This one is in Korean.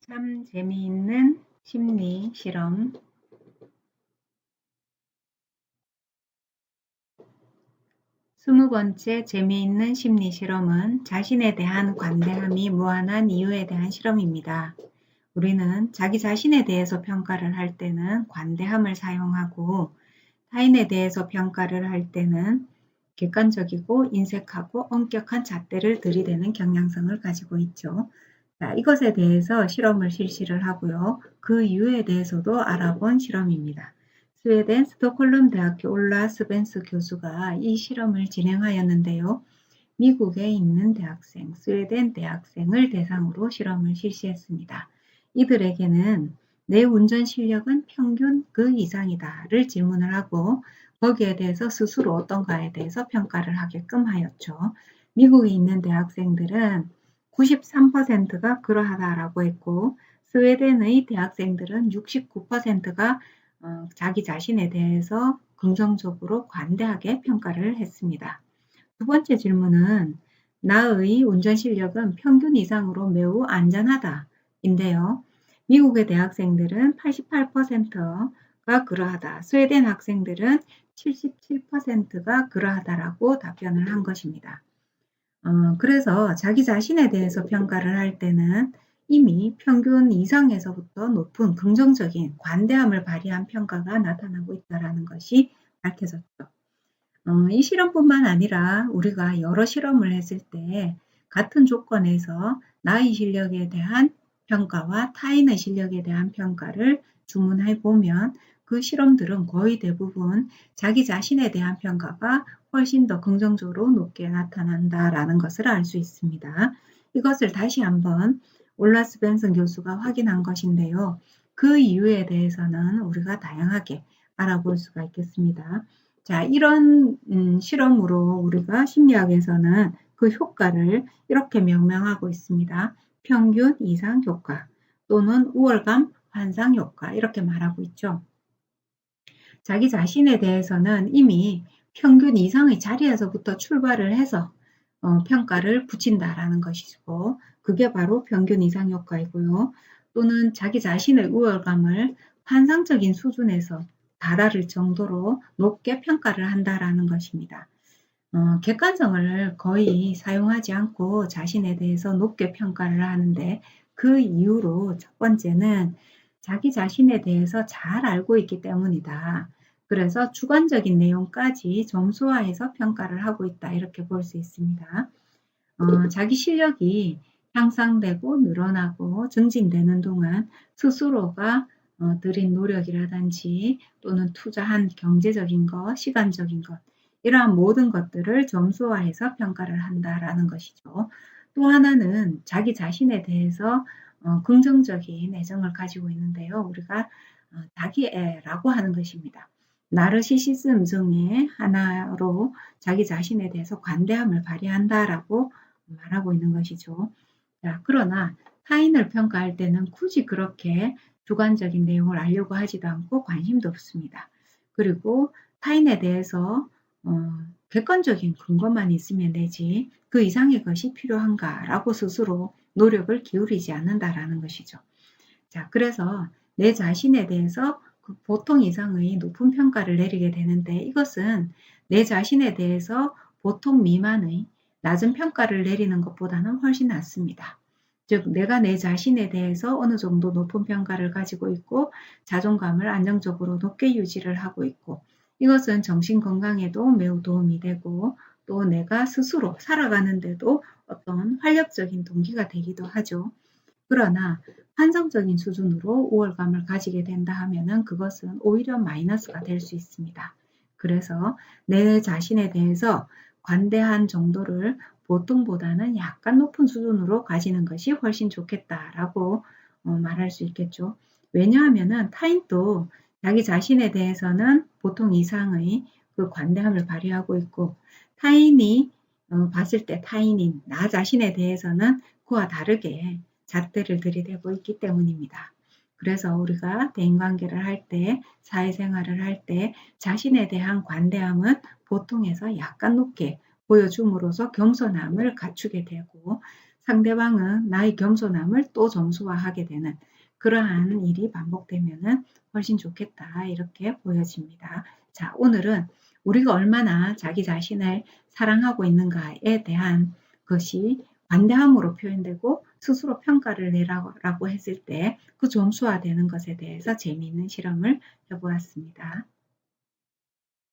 참 재미있는 심리 실험. 20번째 재미있는 심리 실험은 자신에 대한 관대함이 무한한 이유에 대한 실험입니다. 우리는 자기 자신에 대해서 평가를 할 때는 관대함을 사용하고 타인에 대해서 평가를 할 때는 객관적이고 인색하고 엄격한 잣대를 들이대는 경향성을 가지고 있죠. 자, 이것에 대해서 실험을 실시를 하고요. 그 이유에 대해서도 알아본 실험입니다. 스웨덴 스톡홀름 대학교 올라 스벤스 교수가 이 실험을 진행하였는데요. 미국에 있는 대학생, 스웨덴 대학생을 대상으로 실험을 실시했습니다. 이들에게는 내 운전 실력은 평균 그 이상이다를 질문을 하고 거기에 대해서 스스로 어떤가에 대해서 평가를 하게끔 하였죠. 미국에 있는 대학생들은 93%가 그러하다라고 했고 스웨덴의 대학생들은 69%가 자기 자신에 대해서 긍정적으로 관대하게 평가를 했습니다. 두 번째 질문은 나의 운전 실력은 평균 이상으로 매우 안전하다 인데요. 미국의 대학생들은 88%가 그러하다. 스웨덴 학생들은 77%가 그러하다라고 답변을 한 것입니다. 그래서 자기 자신에 대해서 평가를 할 때는 이미 평균 이상에서부터 높은 긍정적인 관대함을 발휘한 평가가 나타나고 있다는 것이 밝혀졌죠. 이 실험뿐만 아니라 우리가 여러 실험을 했을 때 같은 조건에서 나의 실력에 대한 평가와 타인의 실력에 대한 평가를 주문해 보면 그 실험들은 거의 대부분 자기 자신에 대한 평가가 훨씬 더 긍정적으로 높게 나타난다라는 것을 알 수 있습니다. 이것을 다시 한번 올라스 벤슨 교수가 확인한 것인데요. 그 이유에 대해서는 우리가 다양하게 알아볼 수가 있겠습니다. 자, 이런 실험으로 우리가 심리학에서는 그 효과를 이렇게 명명하고 있습니다. 평균 이상 효과 또는 우월감 환상 효과 이렇게 말하고 있죠. 자기 자신에 대해서는 이미 평균 이상의 자리에서부터 출발을 해서 평가를 붙인다라는 것이고 그게 바로 평균 이상 효과이고요. 또는 자기 자신의 우월감을 환상적인 수준에서 달할 정도로 높게 평가를 한다라는 것입니다. 객관성을 거의 사용하지 않고 자신에 대해서 높게 평가를 하는데 그 이유로 첫 번째는 자기 자신에 대해서 잘 알고 있기 때문이다. 그래서 주관적인 내용까지 점수화해서 평가를 하고 있다. 이렇게 볼 수 있습니다. 자기 실력이 향상되고 늘어나고 증진되는 동안 스스로가 들인 노력이라든지 또는 투자한 경제적인 것, 시간적인 것 이러한 모든 것들을 점수화해서 평가를 한다라는 것이죠. 또 하나는 자기 자신에 대해서 긍정적인 애정을 가지고 있는데요. 우리가 자기애라고 하는 것입니다. 나르시시즘 중에 하나로 자기 자신에 대해서 관대함을 발휘한다라고 말하고 있는 것이죠. 자, 그러나 타인을 평가할 때는 굳이 그렇게 주관적인 내용을 알려고 하지도 않고 관심도 없습니다. 그리고 타인에 대해서 객관적인 근거만 있으면 되지 그 이상의 것이 필요한가라고 스스로 노력을 기울이지 않는다라는 것이죠. 자, 그래서 내 자신에 대해서 그 보통 이상의 높은 평가를 내리게 되는데 이것은 내 자신에 대해서 보통 미만의 낮은 평가를 내리는 것보다는 훨씬 낫습니다. 즉 내가 내 자신에 대해서 어느 정도 높은 평가를 가지고 있고 자존감을 안정적으로 높게 유지를 하고 있고 이것은 정신건강에도 매우 도움이 되고 또 내가 스스로 살아가는데도 어떤 활력적인 동기가 되기도 하죠. 그러나 환상적인 수준으로 우월감을 가지게 된다 하면은 그것은 오히려 마이너스가 될 수 있습니다. 그래서 내 자신에 대해서 관대한 정도를 보통보다는 약간 높은 수준으로 가지는 것이 훨씬 좋겠다라고 말할 수 있겠죠. 왜냐하면은 타인도 자기 자신에 대해서는 보통 이상의 그 관대함을 발휘하고 있고 타인이 봤을 때 타인인 나 자신에 대해서는 그와 다르게 잣대를 들이대고 있기 때문입니다. 그래서 우리가 대인관계를 할 때, 사회생활을 할 때 자신에 대한 관대함은 보통에서 약간 높게 보여줌으로써 겸손함을 갖추게 되고 상대방은 나의 겸손함을 또 점수화하게 되는 그러한 일이 반복되면은 훨씬 좋겠다 이렇게 보여집니다. 자, 오늘은 우리가 얼마나 자기 자신을 사랑하고 있는가에 대한 것이 관대함으로 표현되고 스스로 평가를 내라고 했을 때 그 점수화되는 것에 대해서 재미있는 실험을 해보았습니다.